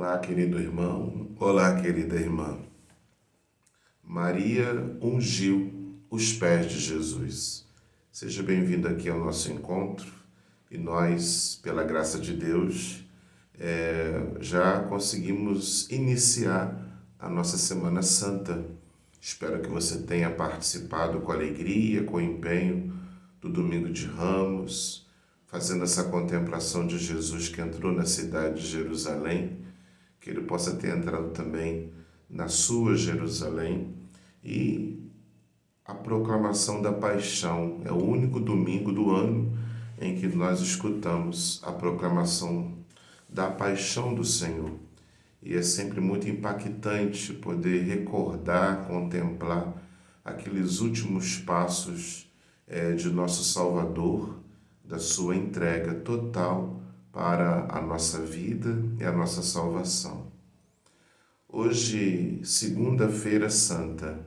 Olá, querido irmão. Olá, querida irmã. Maria ungiu os pés de Jesus. Seja bem-vindo aqui ao nosso encontro e nós, pela graça de Deus, já conseguimos iniciar a nossa Semana Santa. Espero que você tenha participado com alegria, com empenho do Domingo de Ramos, fazendo essa contemplação de Jesus que entrou na cidade de Jerusalém, que ele possa ter entrado também na sua Jerusalém, e a proclamação da paixão. É o único domingo do ano em que nós escutamos a proclamação da paixão do Senhor. E é sempre muito impactante poder recordar, contemplar aqueles últimos passos de nosso Salvador, da sua entrega total para a nossa vida e a nossa salvação. Hoje, segunda-feira santa,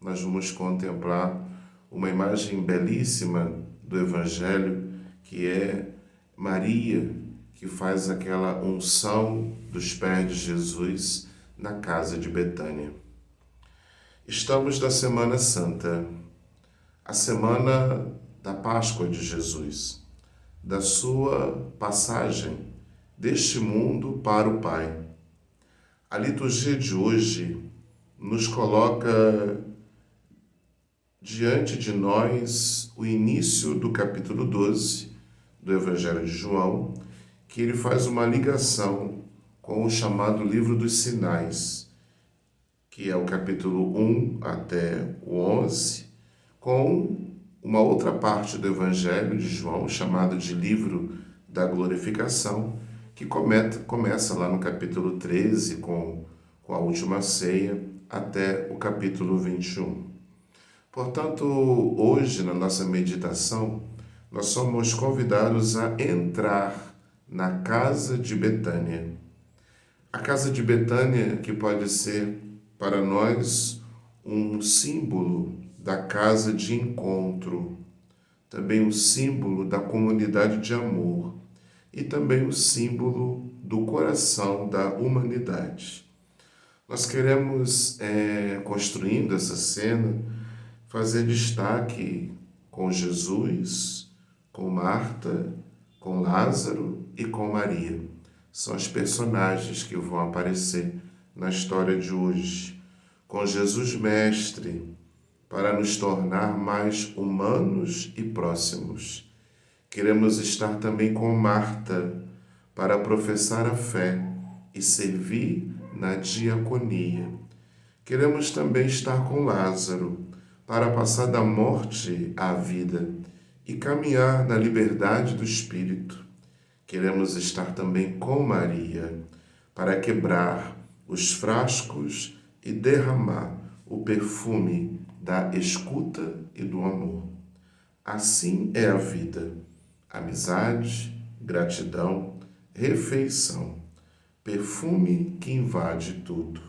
nós vamos contemplar uma imagem belíssima do Evangelho, que é Maria, que faz aquela unção dos pés de Jesus na casa de Betânia. Estamos na Semana Santa, a semana da Páscoa de Jesus, da sua passagem deste mundo para o Pai. A liturgia de hoje nos coloca diante de nós o início do capítulo 12 do Evangelho de João, que ele faz uma ligação com o chamado Livro dos Sinais, que é o capítulo 1 até o 11, com uma outra parte do Evangelho de João, chamado de Livro da Glorificação, que começa lá no capítulo 13, com a última ceia, até o capítulo 21. Portanto, hoje, na nossa meditação, nós somos convidados a entrar na casa de Betânia. A casa de Betânia, que pode ser para nós um símbolo da casa de encontro, também um símbolo da comunidade de amor e também o símbolo do coração da humanidade. Nós queremos, construindo essa cena, fazer destaque com Jesus, com Marta, com Lázaro e com Maria. São os personagens que vão aparecer na história de hoje. Com Jesus Mestre, para nos tornar mais humanos e próximos. Queremos estar também com Marta, para professar a fé e servir na diaconia. Queremos também estar com Lázaro, para passar da morte à vida e caminhar na liberdade do Espírito. Queremos estar também com Maria, para quebrar os frascos e derramar o perfume da escuta e do amor. Assim é a vida: amizade, gratidão, refeição, perfume que invade tudo.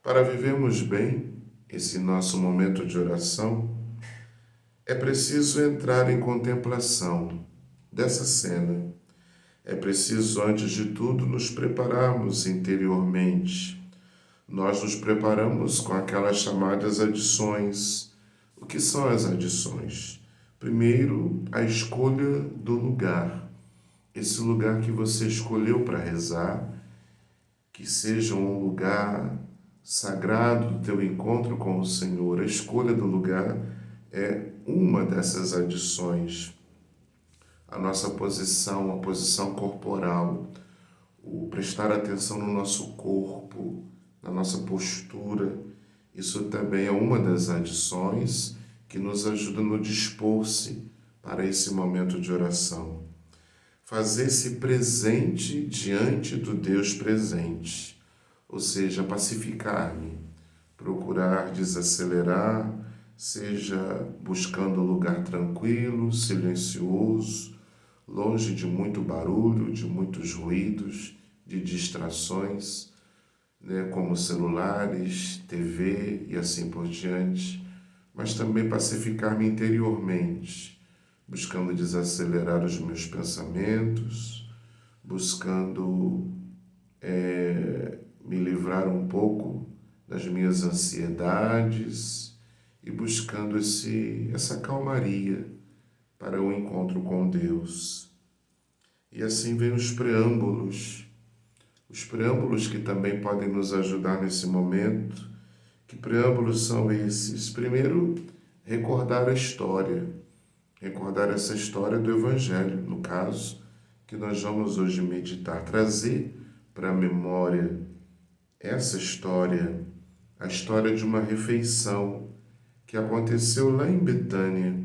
Para vivermos bem esse nosso momento de oração, é preciso entrar em contemplação dessa cena. É preciso, antes de tudo, nos prepararmos interiormente. Nós nos preparamos com aquelas chamadas adições. O que são as adições? Primeiro, a escolha do lugar. Esse lugar que você escolheu para rezar, que seja um lugar sagrado do teu encontro com o Senhor. A escolha do lugar é uma dessas adições. A nossa posição, a posição corporal, o prestar atenção no nosso corpo, na nossa postura, isso também é uma das adições que nos ajuda no dispor-se para esse momento de oração. Fazer-se presente diante do Deus presente, ou seja, pacificar-me, procurar desacelerar, seja buscando um lugar tranquilo, silencioso, longe de muito barulho, de muitos ruídos, de distrações, como celulares, TV e assim por diante, mas também pacificar-me interiormente, buscando desacelerar os meus pensamentos, buscando me livrar um pouco das minhas ansiedades e buscando essa calmaria para o encontro com Deus. E assim vem os preâmbulos que também podem nos ajudar nesse momento. Que preâmbulos são esses? Primeiro, recordar essa história do Evangelho, no caso, que nós vamos hoje meditar, trazer para a memória essa história, a história de uma refeição que aconteceu lá em Betânia,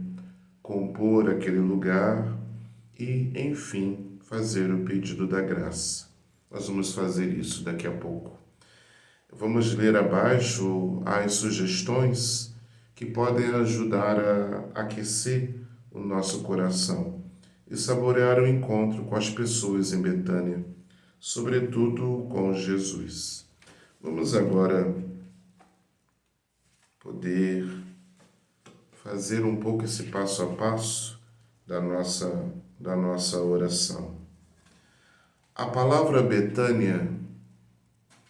compor aquele lugar e, enfim, fazer o pedido da graça. Nós vamos fazer isso daqui a pouco. Vamos ler abaixo as sugestões que podem ajudar a aquecer o nosso coração e saborear o encontro com as pessoas em Betânia, sobretudo com Jesus. Vamos agora poder fazer um pouco esse passo a passo da nossa oração. A palavra Betânia,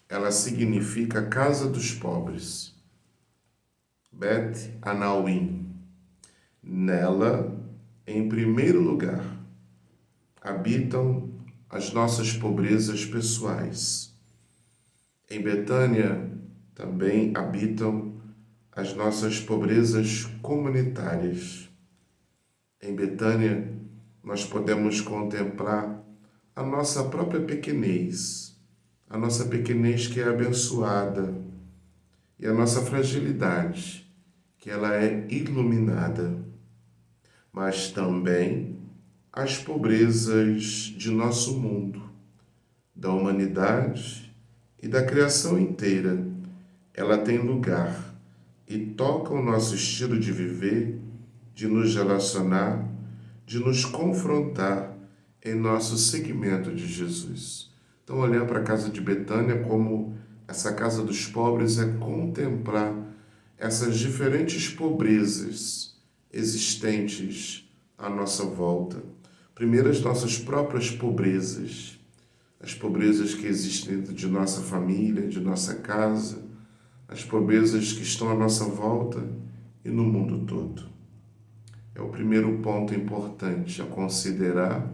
ela significa casa dos pobres. Bet Anauim. Nela, em primeiro lugar, habitam as nossas pobrezas pessoais. Em Betânia também habitam as nossas pobrezas comunitárias. Em Betânia, nós podemos contemplar a nossa própria pequenez, a nossa pequenez que é abençoada, e a nossa fragilidade, que ela é iluminada, mas também as pobrezas de nosso mundo, da humanidade e da criação inteira. Ela tem lugar e toca o nosso estilo de viver, de nos relacionar, de nos confrontar em nosso seguimento de Jesus. Então, olhar para a casa de Betânia como essa casa dos pobres é contemplar essas diferentes pobrezas existentes à nossa volta. Primeiro, as nossas próprias pobrezas, as pobrezas que existem dentro de nossa família, de nossa casa, as pobrezas que estão à nossa volta e no mundo todo. É o primeiro ponto importante a considerar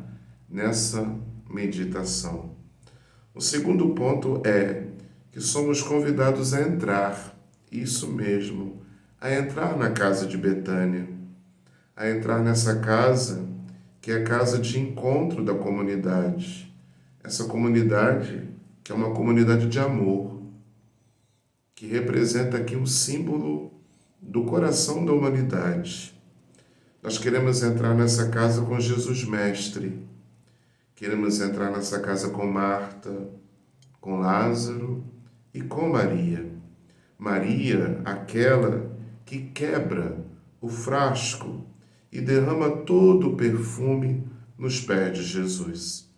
nessa meditação. O segundo ponto é que somos convidados a entrar, isso mesmo, a entrar na casa de Betânia, a entrar nessa casa que é a casa de encontro da comunidade. Essa comunidade que é uma comunidade de amor, que representa aqui um símbolo do coração da humanidade. Nós queremos entrar nessa casa com Jesus Mestre, queremos entrar nessa casa com Marta, com Lázaro e com Maria. Maria, aquela que quebra o frasco e derrama todo o perfume nos pés de Jesus.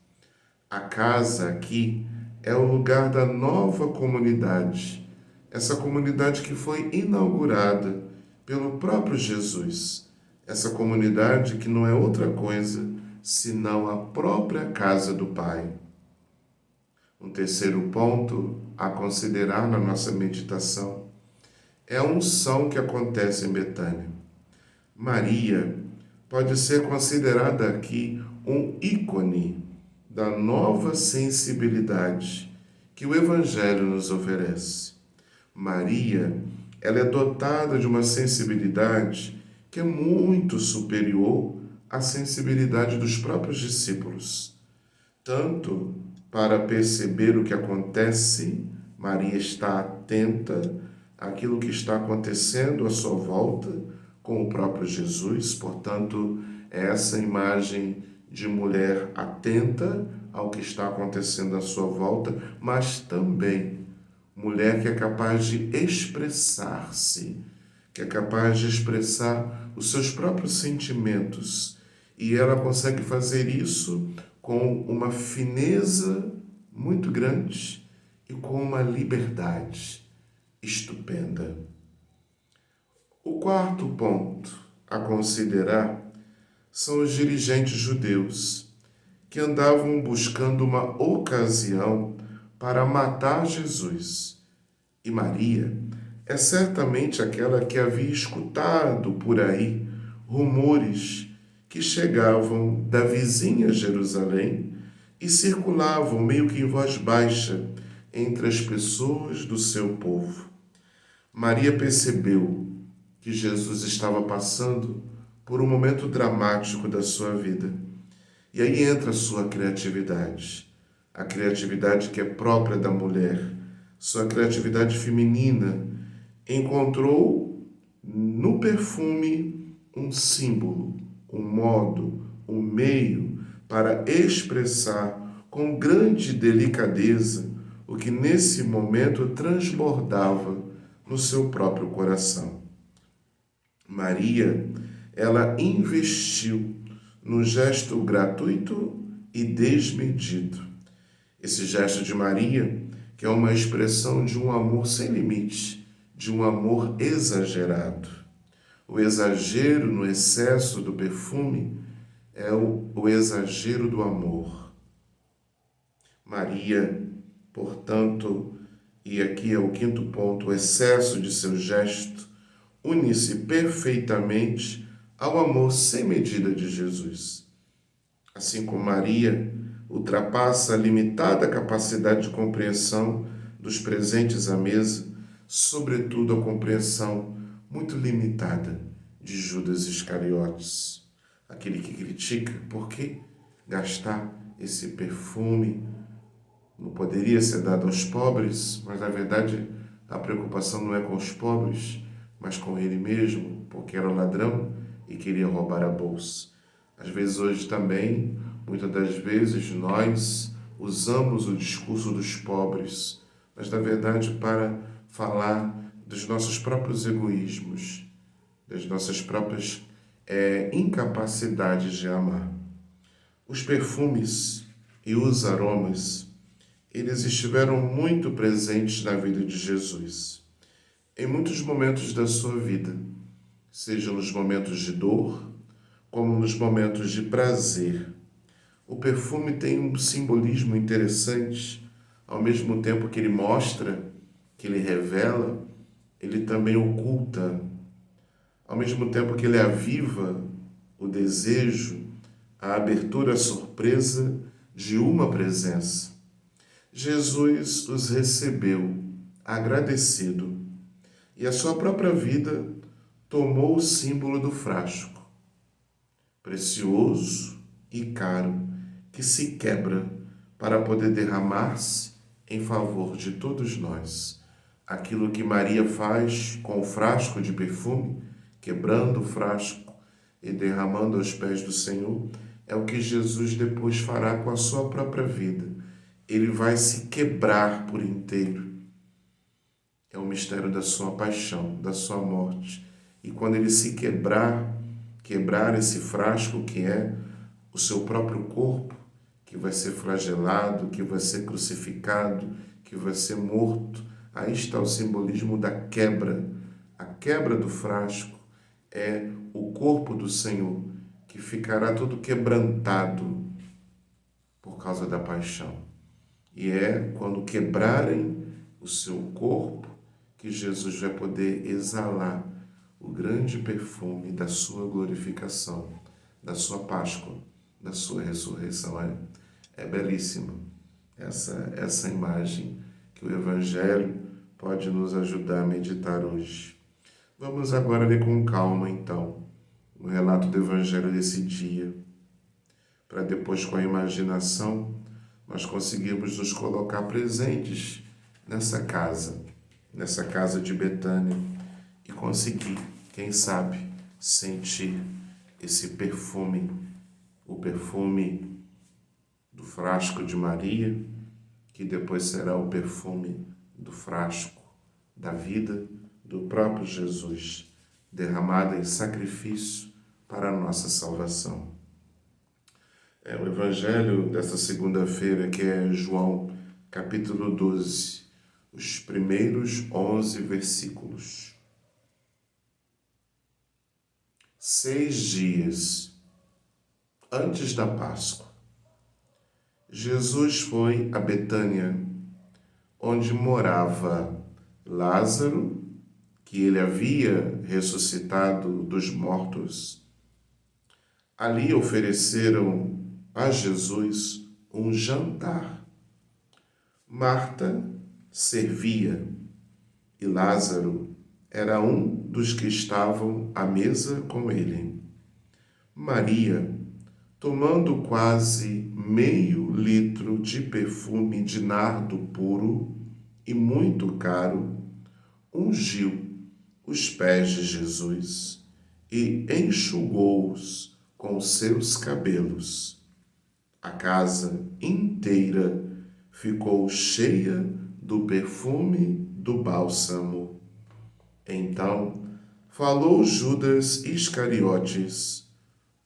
A casa aqui é o lugar da nova comunidade, essa comunidade que foi inaugurada pelo próprio Jesus, essa comunidade que não é outra coisa senão a própria casa do Pai. Um terceiro ponto a considerar na nossa meditação é a unção que acontece em Betânia. Maria pode ser considerada aqui um ícone da nova sensibilidade que o Evangelho nos oferece. Maria, ela é dotada de uma sensibilidade que é muito superior à sensibilidade dos próprios discípulos. Tanto para perceber o que acontece, Maria está atenta àquilo que está acontecendo à sua volta com o próprio Jesus. Portanto, é essa imagem de mulher atenta ao que está acontecendo à sua volta, mas também mulher que é capaz de expressar-se, que é capaz de expressar os seus próprios sentimentos. E ela consegue fazer isso com uma fineza muito grande e com uma liberdade estupenda. O quarto ponto a considerar são os dirigentes judeus que andavam buscando uma ocasião para matar Jesus. E Maria é certamente aquela que havia escutado por aí rumores que chegavam da vizinha Jerusalém e circulavam meio que em voz baixa entre as pessoas do seu povo. Maria percebeu que Jesus estava passando por um momento dramático da sua vida. E aí entra a sua criatividade, a criatividade que é própria da mulher, sua criatividade feminina. Encontrou no perfume um símbolo, um modo, um meio para expressar com grande delicadeza o que nesse momento transbordava no seu próprio coração. Maria, ela investiu no gesto gratuito e desmedido. Esse gesto de Maria, que é uma expressão de um amor sem limite, de um amor exagerado. O exagero no excesso do perfume é o exagero do amor. Maria, portanto, e aqui é o quinto ponto, o excesso de seu gesto, une-se perfeitamente ao amor sem medida de Jesus. Assim como Maria ultrapassa a limitada capacidade de compreensão dos presentes à mesa, sobretudo a compreensão muito limitada de Judas Iscariotes, aquele que critica por que gastar esse perfume. Não poderia ser dado aos pobres, mas na verdade a preocupação não é com os pobres, mas com ele mesmo, porque era ladrão e queria roubar a bolsa. Às vezes hoje também, muitas das vezes nós usamos o discurso dos pobres, mas na verdade para falar dos nossos próprios egoísmos, das nossas próprias incapacidades de amar. Os perfumes e os aromas, eles estiveram muito presentes na vida de Jesus. Em muitos momentos da sua vida, seja nos momentos de dor, como nos momentos de prazer. O perfume tem um simbolismo interessante, ao mesmo tempo que ele mostra, que ele revela, ele também oculta. Ao mesmo tempo que ele aviva o desejo, a abertura, a surpresa de uma presença. Jesus os recebeu agradecido e a sua própria vida tomou o símbolo do frasco, precioso e caro, que se quebra para poder derramar-se em favor de todos nós. Aquilo que Maria faz com o frasco de perfume, quebrando o frasco e derramando aos pés do Senhor, é o que Jesus depois fará com a sua própria vida. Ele vai se quebrar por inteiro. É o mistério da sua paixão, da sua morte. E quando ele se quebrar esse frasco que é o seu próprio corpo, que vai ser flagelado, que vai ser crucificado, que vai ser morto, aí está o simbolismo da quebra. A quebra do frasco é o corpo do Senhor, que ficará todo quebrantado por causa da paixão. E é quando quebrarem o seu corpo que Jesus vai poder exalar o grande perfume da sua glorificação, da sua Páscoa, da sua ressurreição. É belíssima essa imagem que o Evangelho pode nos ajudar a meditar hoje. Vamos agora ler com calma, então, o relato do Evangelho desse dia, para depois, com a imaginação, nós conseguirmos nos colocar presentes nessa casa de Betânia e conseguir, quem sabe, sentir esse perfume, o perfume do frasco de Maria, que depois será o perfume do frasco da vida do próprio Jesus, derramado em sacrifício para a nossa salvação. É o Evangelho dessa segunda-feira, que é João, capítulo 12, os primeiros 11 versículos. 6 dias antes da Páscoa, Jesus foi a Betânia, onde morava Lázaro, que ele havia ressuscitado dos mortos. Ali ofereceram a Jesus um jantar. Marta servia e Lázaro era um dos que estavam à mesa com ele. Maria, tomando quase meio litro de perfume de nardo puro e muito caro, ungiu os pés de Jesus e enxugou-os com seus cabelos. A casa inteira ficou cheia do perfume do bálsamo. Então falou Judas Iscariotes,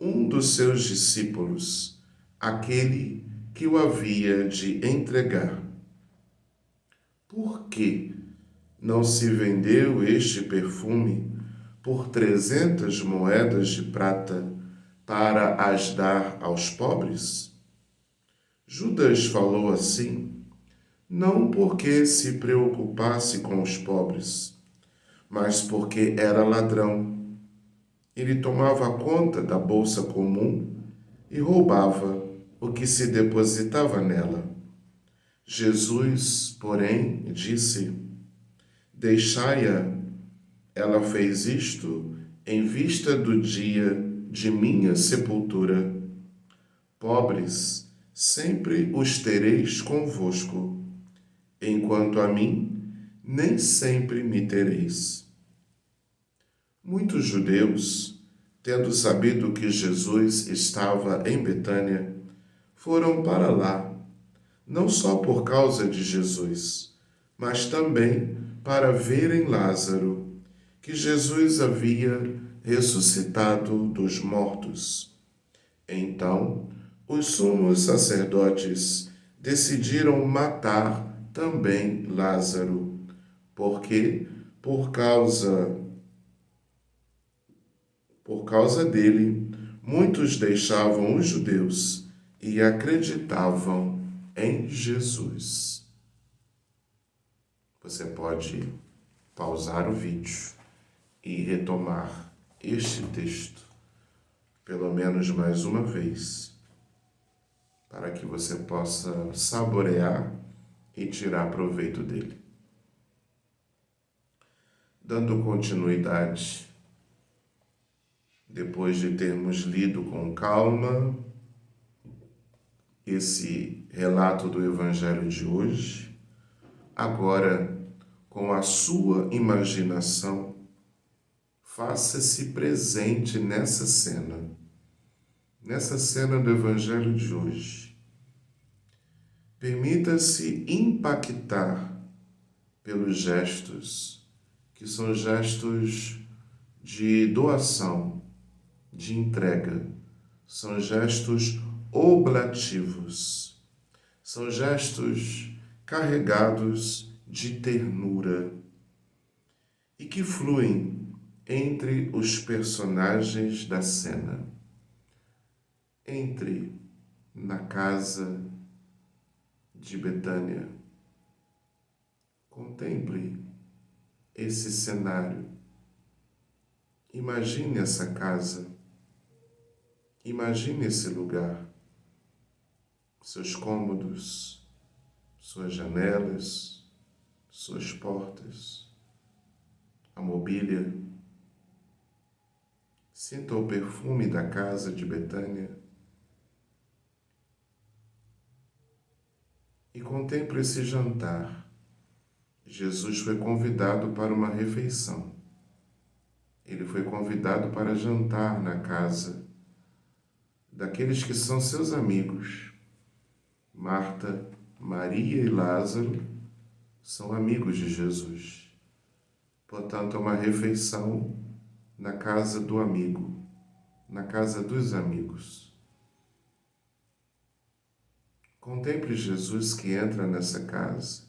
um dos seus discípulos, aquele que o havia de entregar. Por que não se vendeu este perfume por 300 moedas de prata para as dar aos pobres? Judas falou assim, não porque se preocupasse com os pobres, mas porque era ladrão. Ele tomava conta da bolsa comum e roubava o que se depositava nela. Jesus, porém, disse, deixai-a, ela fez isto em vista do dia de minha sepultura. Pobres, sempre os tereis convosco, enquanto a mim, nem sempre me tereis. Muitos judeus, tendo sabido que Jesus estava em Betânia, foram para lá, não só por causa de Jesus, mas também para verem Lázaro, que Jesus havia ressuscitado dos mortos. Então, os sumos sacerdotes decidiram matar também Lázaro, porque, por causa dele, muitos deixavam os judeus e acreditavam em Jesus. Você pode pausar o vídeo e retomar este texto, pelo menos mais uma vez, para que você possa saborear e tirar proveito dele. Dando continuidade, depois de termos lido com calma esse relato do Evangelho de hoje, agora, com a sua imaginação, faça-se presente nessa cena do Evangelho de hoje. Permita-se impactar pelos gestos, que são gestos de doação, de entrega, são gestos oblativos, são gestos carregados de ternura e que fluem entre os personagens da cena. Entre na casa de Betânia. Contemple esse cenário. Imagine essa casa. Imagine esse lugar. Seus cômodos, suas janelas, suas portas, a mobília. Sinta o perfume da casa de Betânia. E contemple esse jantar. Jesus foi convidado para uma refeição. Ele foi convidado para jantar na casa daqueles que são seus amigos. Marta, Maria e Lázaro são amigos de Jesus. Portanto, é uma refeição na casa do amigo, na casa dos amigos. Contemple Jesus que entra nessa casa.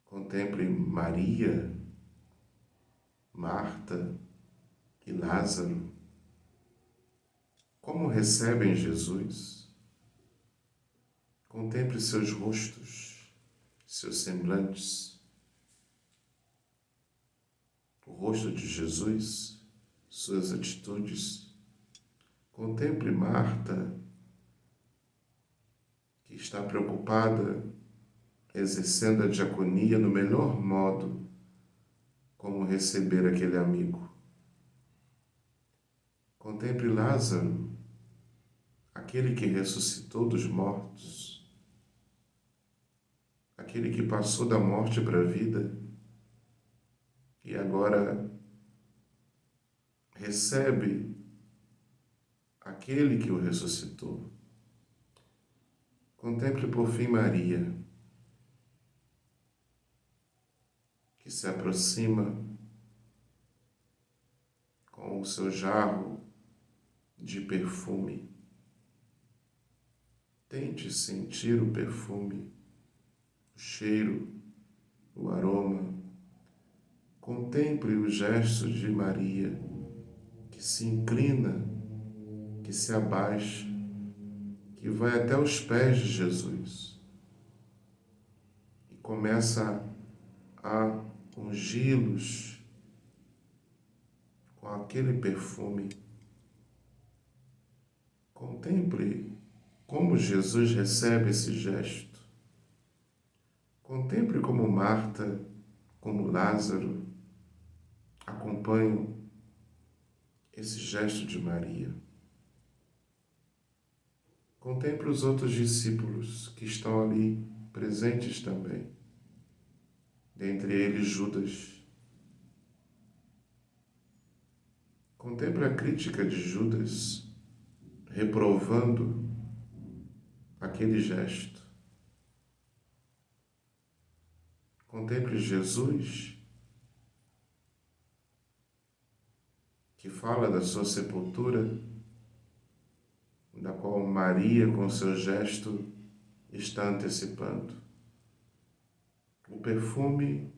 Contemple Maria, Marta e Lázaro. Como recebem Jesus? Contemple seus rostos, seus semblantes, o rosto de Jesus, suas atitudes. Contemple Marta, que está preocupada, exercendo a diaconia no melhor modo, como receber aquele amigo. Contemple Lázaro, aquele que ressuscitou dos mortos, aquele que passou da morte para a vida e agora recebe aquele que o ressuscitou. Contemple por fim Maria, que se aproxima com o seu jarro de perfume. Tente sentir o perfume, o cheiro, o aroma. Contemple o gesto de Maria, que se inclina, que se abaixa, que vai até os pés de Jesus e começa a ungi-los com aquele perfume. Contemple como Jesus recebe esse gesto. Contemple como Marta, como Lázaro, acompanham esse gesto de Maria. Contemple os outros discípulos que estão ali presentes também. Dentre eles, Judas. Contemple a crítica de Judas, reprovando aquele gesto. Contemple Jesus, que fala da sua sepultura, da qual Maria, com seu gesto, está antecipando. O perfume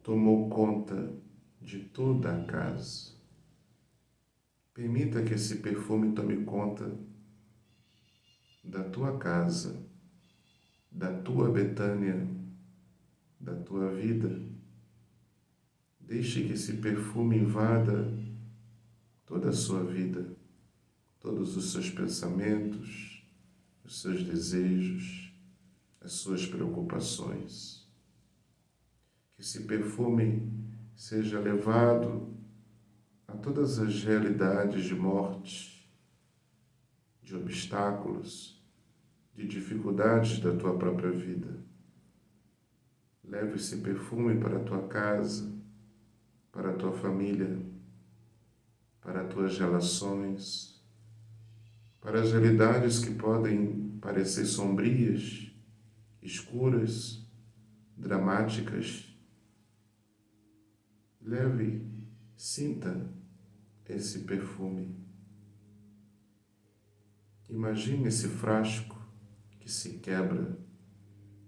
tomou conta de toda a casa. Permita que esse perfume tome conta da tua casa, da tua Betânia, da tua vida. Deixe que esse perfume invada toda a sua vida, todos os seus pensamentos, os seus desejos, as suas preocupações. Que esse perfume seja levado a todas as realidades de morte, de obstáculos, de dificuldades da tua própria vida. Leve esse perfume para a tua casa, para a tua família, para as tuas relações, para as realidades que podem parecer sombrias, escuras, dramáticas. Leve, sinta esse perfume. Imagine esse frasco que se quebra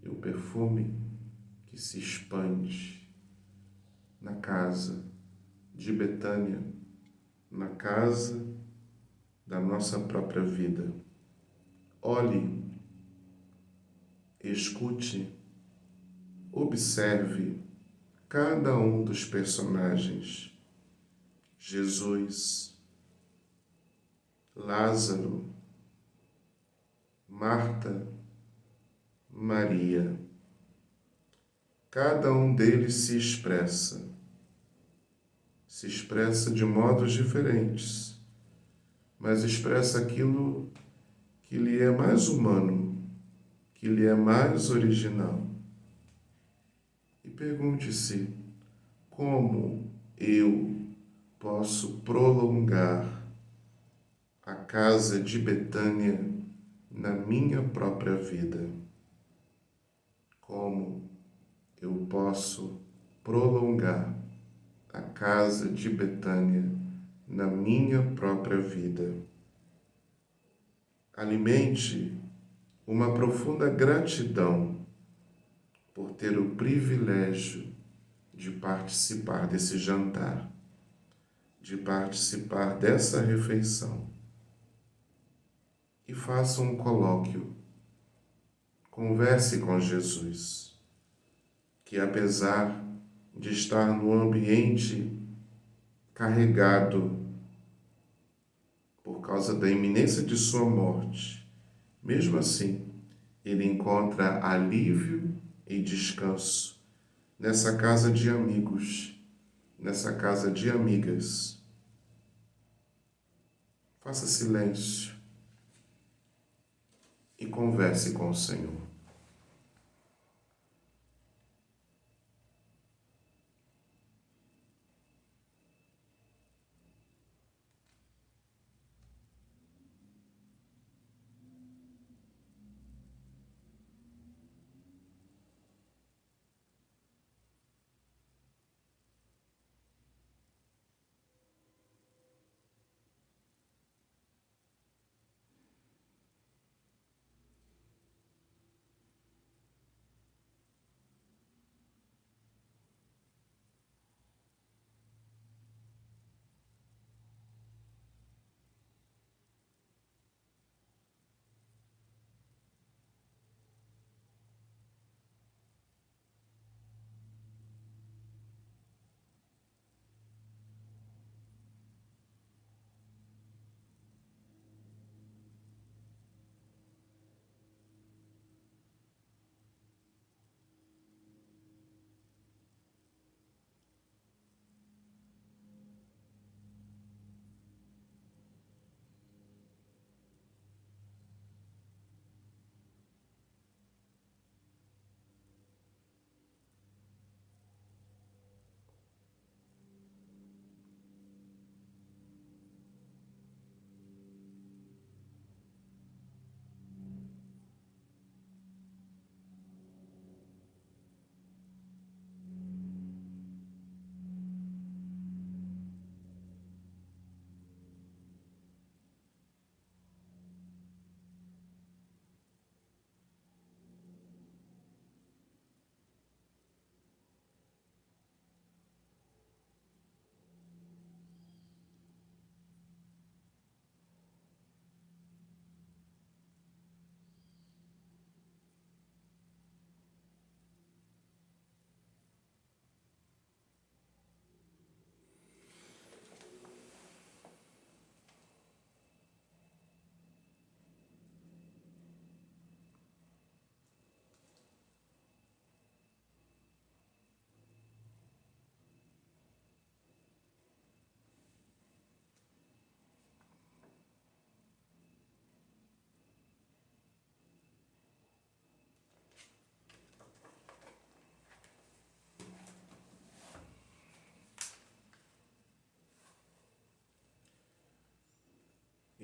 e o perfume que se expande na casa de Betânia, na casa da nossa própria vida. Olhe, escute, observe cada um dos personagens. Jesus, Lázaro, Marta, Maria. Cada um deles se expressa de modos diferentes, mas expressa aquilo que lhe é mais humano, que lhe é mais original. E pergunte-se: como eu posso prolongar a casa de Betânia na minha própria vida? Como eu posso prolongar a casa de Betânia na minha própria vida? Alimente uma profunda gratidão por ter o privilégio de participar desse jantar, de participar dessa refeição. E faça um colóquio. Converse com Jesus. que apesar de estar num ambiente carregado por causa da iminência de sua morte, mesmo assim, ele encontra alívio e descanso nessa casa de amigos, nessa casa de amigas. Faça silêncio e converse com o Senhor.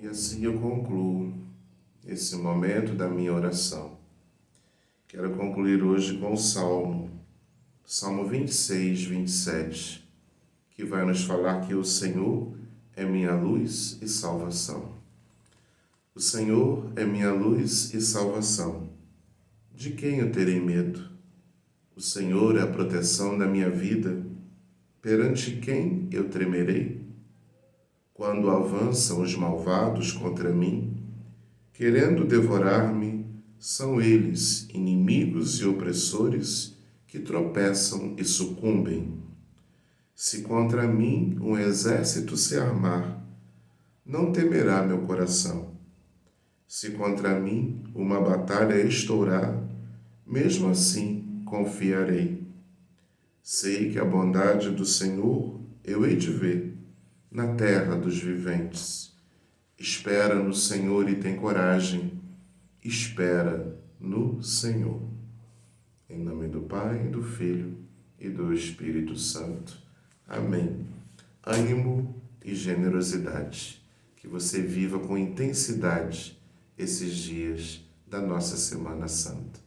E assim eu concluo esse momento da minha oração. Quero concluir hoje com o Salmo 26, 27, que vai nos falar que o Senhor é minha luz e salvação. O Senhor é minha luz e salvação. De quem eu terei medo? O Senhor é a proteção da minha vida. Perante quem eu tremerei? Quando avançam os malvados contra mim, querendo devorar-me, são eles, inimigos e opressores, que tropeçam e sucumbem. Se contra mim um exército se armar, não temerá meu coração. Se contra mim uma batalha estourar, mesmo assim confiarei. Sei que a bondade do Senhor eu hei de ver na terra dos viventes. Espera no Senhor e tem coragem. Espera no Senhor. Em nome do Pai, do Filho e do Espírito Santo. Amém. Ânimo e generosidade. Que você viva com intensidade esses dias da nossa Semana Santa.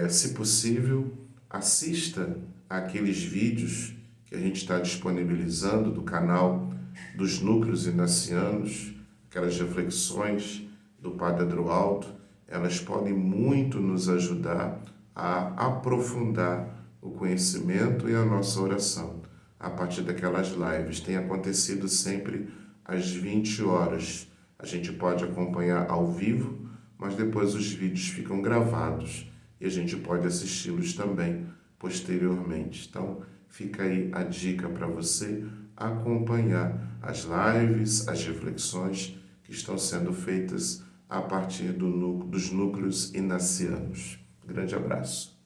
Se possível, assista àqueles vídeos que a gente está disponibilizando do canal dos Núcleos Inacianos, aquelas reflexões do Padre Adroaldo. Elas podem muito nos ajudar a aprofundar o conhecimento e a nossa oração a partir daquelas lives. Tem acontecido sempre às 20 horas. A gente pode acompanhar ao vivo, mas depois os vídeos ficam gravados e a gente pode assisti-los também posteriormente. Então, fica aí a dica para você acompanhar as lives, as reflexões que estão sendo feitas a partir dos núcleos inacianos. Grande abraço.